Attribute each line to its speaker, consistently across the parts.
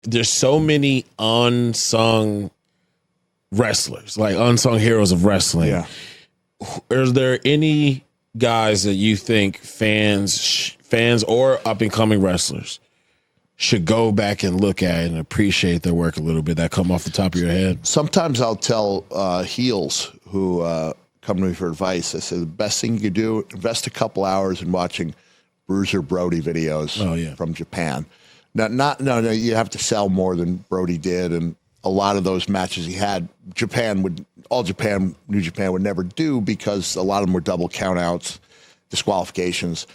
Speaker 1: there's so many unsung wrestlers, like unsung heroes of wrestling.
Speaker 2: Yeah.
Speaker 1: Is there any guys that you think fans or up and coming wrestlers should go back and look at and appreciate their work a little bit that come off the top of your head?
Speaker 2: Sometimes I'll tell heels who come to me for advice. I say the best thing you could do, invest a couple hours in watching Bruiser Brody videos from Japan. No, you have to sell more than Brody did, and a lot of those matches he had, New Japan would never do because a lot of them were double countouts, disqualifications.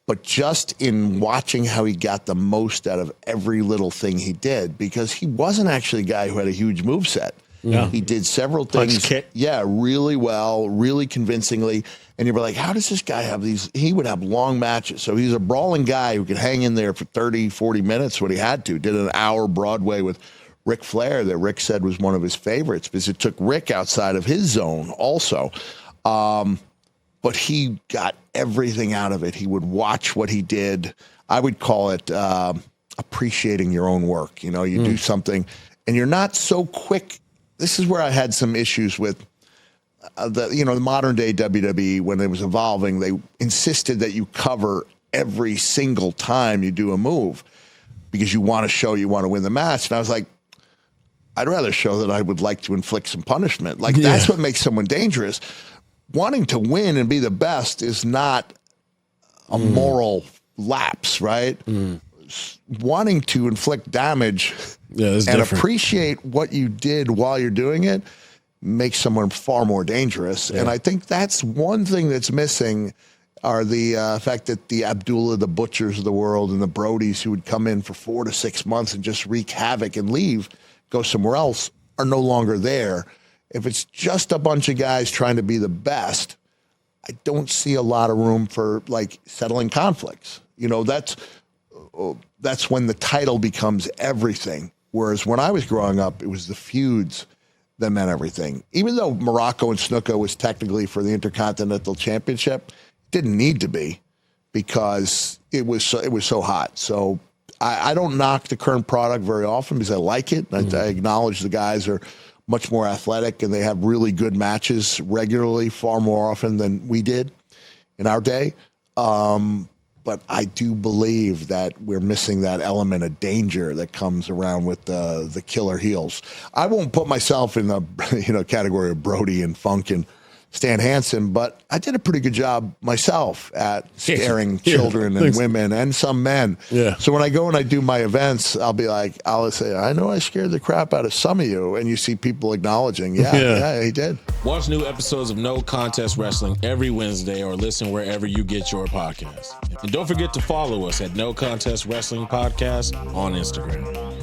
Speaker 2: But just in watching how he got the most out of every little thing he did, because he wasn't actually a guy who had a huge moveset. Yeah. He did several things, really well, really convincingly. And you were like, how does this guy have these? He would have long matches. So he's a brawling guy who could hang in there for 30, 40 minutes when he had to. Did an hour Broadway with Ric Flair that Rick said was one of his favorites because it took Rick outside of his zone also. But he got everything out of it. He would watch what he did. I would call it appreciating your own work. You know, you do something and you're not so quick. This is where I had some issues with the modern day WWE when it was evolving. They insisted that you cover every single time you do a move because you want to show you want to win the match. And I was like, I'd rather show that I would like to inflict some punishment. Like that's what makes someone dangerous. Wanting to win and be the best is not a moral lapse, right? Wanting to inflict damage and appreciate what you did while you're doing it makes someone far more dangerous. And I think that's one thing that's missing are the fact that the Abdullah, the Butchers of the world, and the Brodies who would come in for 4 to 6 months and just wreak havoc and leave, go somewhere else, are no longer there. If it's just a bunch of guys trying to be the best, I don't see a lot of room for like settling conflicts. You know, that's when the title becomes everything. Whereas when I was growing up, it was the feuds that meant everything. Even though Morocco and Snuka was technically for the Intercontinental Championship, it didn't need to be because it was so hot. So I don't knock the current product very often because I like it. I acknowledge the guys are much more athletic and they have really good matches regularly, far more often than we did in our day. But I do believe that we're missing that element of danger that comes around with the killer heels. I won't put myself in the category of Brody and Funk and Stan Hansen, but I did a pretty good job myself at scaring children and women and some men. Yeah. So when I go and I do my events, I'll say, I know I scared the crap out of some of you, and you see people acknowledging, yeah, he did.
Speaker 1: Watch new episodes of No Contest Wrestling every Wednesday or listen wherever you get your podcasts. And don't forget to follow us at No Contest Wrestling Podcast on Instagram.